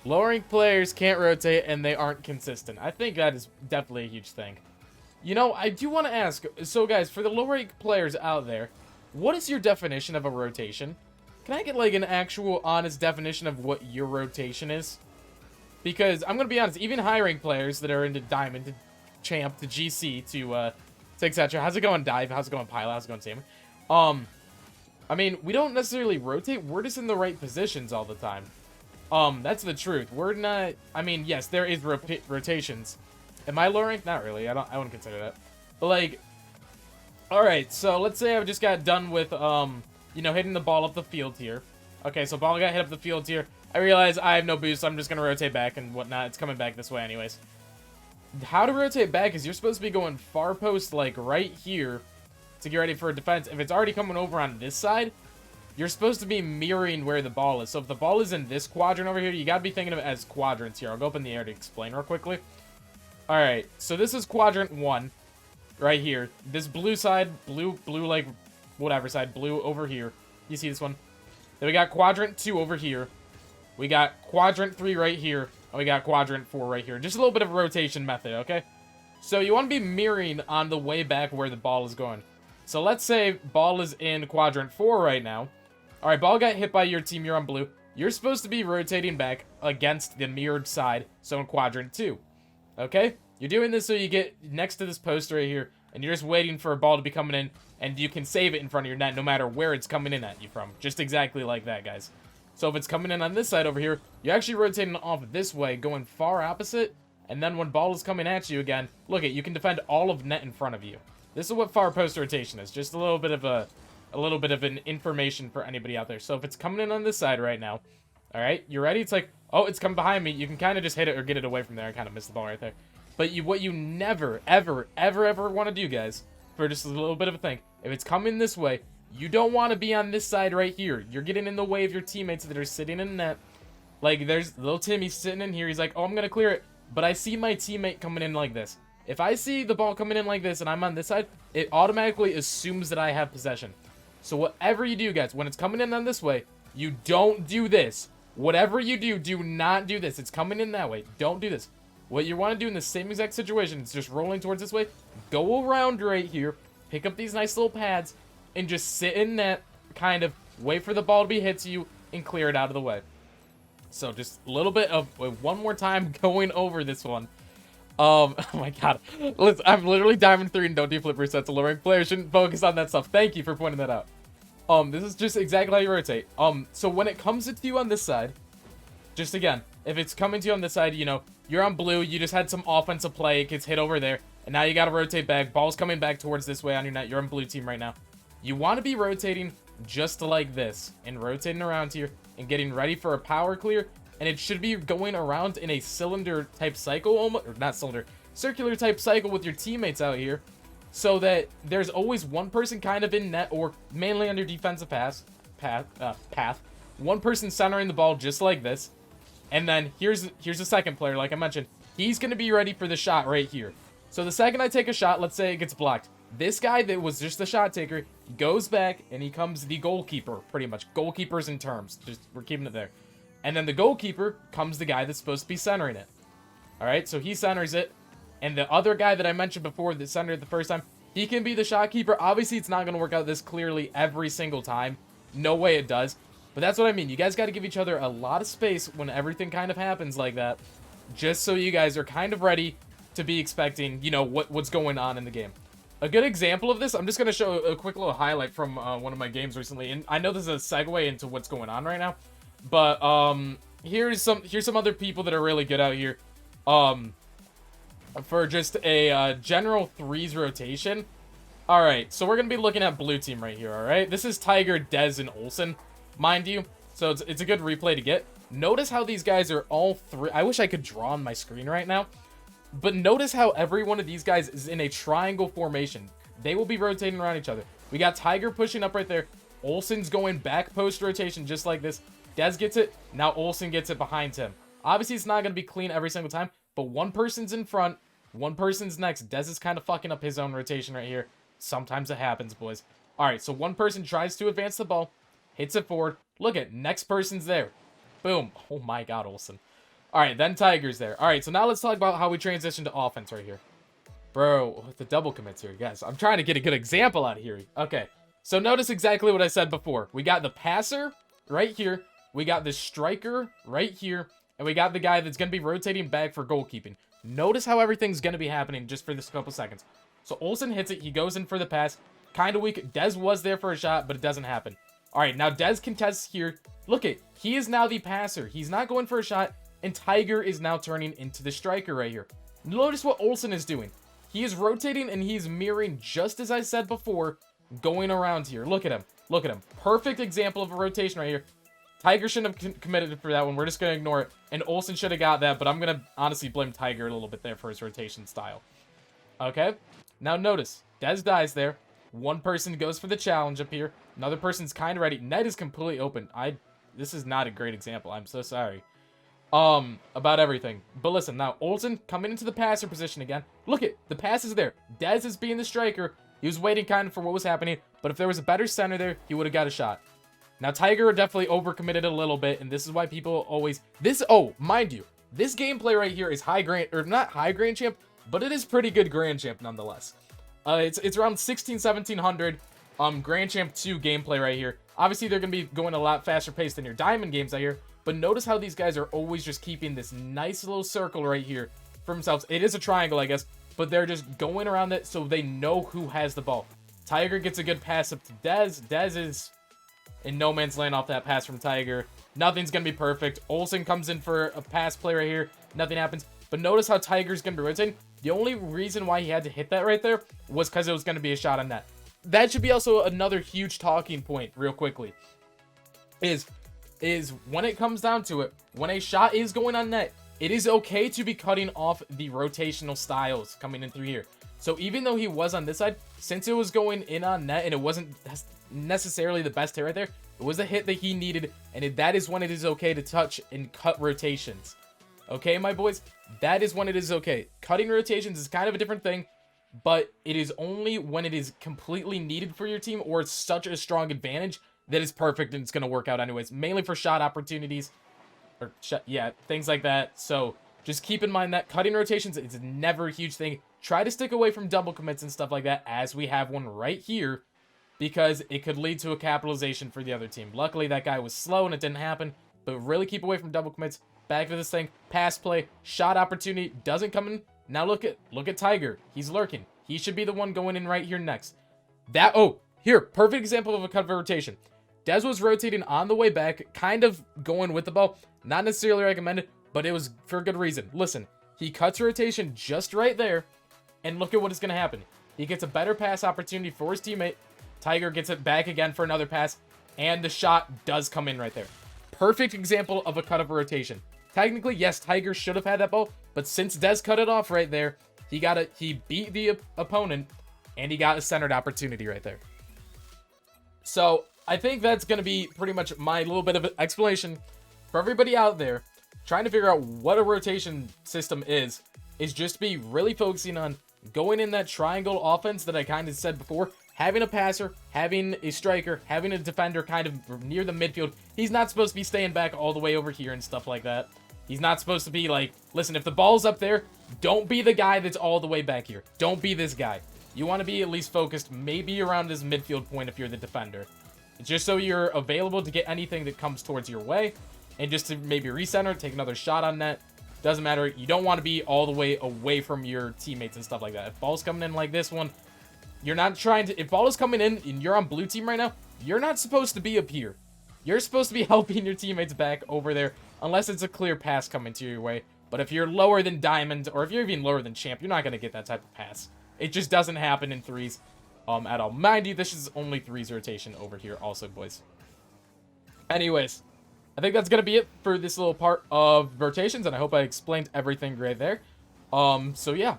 Lower rank players can't rotate and they aren't consistent. I think that is definitely a huge thing. You know, I do want to ask, so guys, for the lower rank players out there, what is your definition of a rotation? Can I get like an actual honest definition of what your rotation is? Because I'm going to be honest, even high rank players that are into Diamond, to Champ, to GC, to etc. How's it going, Dive? How's it going, Pilot? How's it going, Sam? I mean, we don't necessarily rotate. We're just in the right positions all the time. That's the truth. We're not... I mean, yes, there is rotations. Am I low rank? Not really. I wouldn't consider that. But, like... Alright, so let's say I just got done with, you know, hitting the ball up the field here. Okay, so ball got hit up the field here. I realize I have no boost, so I'm just gonna rotate back and whatnot. It's coming back this way anyways. How to rotate back is you're supposed to be going far post, like, right here to get ready for a defense. If it's already coming over on this side, you're supposed to be mirroring where the ball is. So if the ball is in this quadrant over here, you gotta be thinking of it as quadrants here. I'll go up in the air to explain real quickly. Alright, so this is quadrant 1. Right here. This blue side, blue, like, whatever side, blue over here. You see this one? Then we got quadrant 2 over here. We got quadrant 3 right here. And we got quadrant 4 right here. Just a little bit of a rotation method, okay? So you want to be mirroring on the way back where the ball is going. So let's say ball is in quadrant 4 right now. Alright, ball got hit by your team, you're on blue. You're supposed to be rotating back against the mirrored side, so in quadrant 2. Okay? You're doing this so you get next to this post right here, and you're just waiting for a ball to be coming in, and you can save it in front of your net no matter where it's coming in at you from. Just exactly like that, guys. So if it's coming in on this side over here, you're actually rotating off this way, going far opposite, and then when ball is coming at you again, look it, you can defend all of net in front of you. This is what far post rotation is. Just a little bit of an information for anybody out there. So if it's coming in on this side right now, all right, you ready? It's like, oh, it's coming behind me. You can kind of just hit it or get it away from there. I kind of missed the ball right there. But what you never, ever, ever want to do, guys, for just a little bit of a thing, if it's coming this way, you don't want to be on this side right here. You're getting in the way of your teammates that are sitting in net. Like, there's little Timmy sitting in here. He's like, oh, I'm going to clear it. But I see my teammate coming in like this. If I see the ball coming in like this and I'm on this side, it automatically assumes that I have possession. So whatever you do, guys, when it's coming in on this way, you don't do this. Whatever you do, do not do this. It's coming in that way. Don't do this. What you want to do in the same exact situation is just rolling towards this way. Go around right here. Pick up these nice little pads. And just sit in net. Kind of wait for the ball to be hit to you. And clear it out of the way. So just a little bit of one more time going over this one. Oh my god. Listen, I'm literally Diamond 3 and don't do flip resets. A low rank player shouldn't focus on that stuff. Thank you for pointing that out. This is just exactly how you rotate. So when it comes to you on this side, just again, if it's coming to you on this side, you know, you're on blue, you just had some offensive play, it gets hit over there, and now you gotta rotate back, ball's coming back towards this way on your net, you're on blue team right now. You want to be rotating just like this, and rotating around here, and getting ready for a power clear, and it should be going around in a cylinder type cycle, almost, or not cylinder, circular type cycle with your teammates out here, so that there's always one person kind of in net, or mainly on your defensive path, one person centering the ball just like this. And then here's the second player, like I mentioned. He's going to be ready for the shot right here. So the second I take a shot, let's say it gets blocked. This guy that was just the shot taker, he goes back and he comes the goalkeeper, pretty much. Goalkeepers in terms. Just we're keeping it there. And then the goalkeeper comes the guy that's supposed to be centering it. Alright, so he centers it. And the other guy that I mentioned before that centered it the first time, he can be the shot keeper. Obviously, it's not going to work out this clearly every single time. No way it does. But that's what I mean. You guys got to give each other a lot of space when everything kind of happens like that. Just so you guys are kind of ready to be expecting, you know, what's going on in the game. A good example of this, I'm just going to show a quick little highlight from one of my games recently. And I know this is a segue into what's going on right now. But here's some other people that are really good out here. For just a general threes rotation. Alright, so we're going to be looking at blue team right here, alright? This is Tiger, Dez, and Olsen. Mind you, so it's a good replay to get. Notice how these guys are all three. I wish I could draw on my screen right now. But notice how every one of these guys is in a triangle formation. They will be rotating around each other. We got Tiger pushing up right there. Olsen's going back post rotation just like this. Dez gets it. Now Olsen gets it behind him. Obviously, it's not going to be clean every single time. But one person's in front. One person's next. Dez is kind of fucking up his own rotation right here. Sometimes it happens, boys. Alright, so one person tries to advance the ball. Hits it forward. Look at next person's there. Boom. Oh my god, Olsen. All right, then Tiger's there. All right, so now let's talk about how we transition to offense right here. Bro, the double commits here, guys. I'm trying to get a good example out of here. Okay, so notice exactly what I said before. We got the passer right here. We got the striker right here. And we got the guy that's going to be rotating back for goalkeeping. Notice how everything's going to be happening just for this couple seconds. So Olsen hits it. He goes in for the pass. Kind of weak. Dez was there for a shot, but it doesn't happen. All right, now Dez contests here. Look it. He is now the passer. He's not going for a shot. And Tiger is now turning into the striker right here. Notice what Olsen is doing. He is rotating and he's mirroring, just as I said before, going around here. Look at him. Look at him. Perfect example of a rotation right here. Tiger shouldn't have committed for that one. We're just going to ignore it. And Olsen should have got that, but I'm going to honestly blame Tiger a little bit there for his rotation style. Okay? Now notice, Dez dies there. One person goes for the challenge up here. Another person's kind of ready. Net is completely open. This is not a great example. I'm so sorry. About everything. But listen, now Olsen coming into the passer position again. Look it, the pass is there. Dez is being the striker. He was waiting kind of for what was happening, but if there was a better center there, he would have got a shot. Now Tiger definitely overcommitted a little bit, and this is why people always mind you, this gameplay right here is high grand, or not high grand champ, but it is pretty good grand champ nonetheless. It's around 1700 grand champ 2 gameplay right here. Obviously they're gonna be going a lot faster pace than your diamond games out here. But notice how these guys are always just keeping this nice little circle right here for themselves. It is a triangle, I guess, but they're just going around it so they know who has the ball. Tiger gets a good pass up to Dez. Dez is in no man's land off that pass from Tiger. Nothing's going to be perfect. Olsen comes in for a pass play right here. Nothing happens. But notice how Tiger's going to be rotating. The only reason why he had to hit that right there was because it was going to be a shot on net. That should be also another huge talking point real quickly. Is when it comes down to it, when a shot is going on net, it is okay to be cutting off the rotational styles coming in through here. So even though he was on this side, since it was going in on net and it wasn't necessarily the best hit right there, it was the hit that he needed, and that is when it is okay to touch and cut rotations. Okay, my boys? That is when it is okay. Cutting rotations is kind of a different thing, but it is only when it is completely needed for your team or it's such a strong advantage that is perfect and it's going to work out anyways. Mainly for shot opportunities. Or, things like that. So, just keep in mind that cutting rotations is never a huge thing. Try to stick away from double commits and stuff like that, as we have one right here, because it could lead to a capitalization for the other team. Luckily, that guy was slow and it didn't happen, but really keep away from double commits. Back to this thing. Pass play. Shot opportunity. Doesn't come in. Now look at Tiger. He's lurking. He should be the one going in right here next. Here. Perfect example of a cut of a rotation. Dez was rotating on the way back, kind of going with the ball. Not necessarily recommended, but it was for a good reason. Listen, he cuts rotation just right there, and look at what is going to happen. He gets a better pass opportunity for his teammate. Tiger gets it back again for another pass, and the shot does come in right there. Perfect example of a cut of a rotation. Technically, yes, Tiger should have had that ball, but since Dez cut it off right there, he beat the opponent, and he got a centered opportunity right there. So, I think that's going to be pretty much my little bit of an explanation for everybody out there trying to figure out what a rotation system is just be really focusing on going in that triangle offense that I kind of said before, having a passer, having a striker, having a defender kind of near the midfield. He's not supposed to be staying back all the way over here and stuff like that. He's not supposed to be like, listen, if the ball's up there, don't be the guy that's all the way back here. Don't be this guy. You want to be at least focused maybe around his midfield point if you're the defender. Just so you're available to get anything that comes towards your way. And just to maybe recenter, take another shot on net. Doesn't matter. You don't want to be all the way away from your teammates and stuff like that. If ball's coming in like this one, you're not trying to... If ball is coming in and you're on blue team right now, you're not supposed to be up here. You're supposed to be helping your teammates back over there. Unless it's a clear pass coming to your way. But if you're lower than diamond, or if you're even lower than champ, you're not going to get that type of pass. It just doesn't happen in threes. At all. Mind you, this is only threes rotation over here also, boys. Anyways, I think that's going to be it for this little part of rotations, and I hope I explained everything right there. So yeah,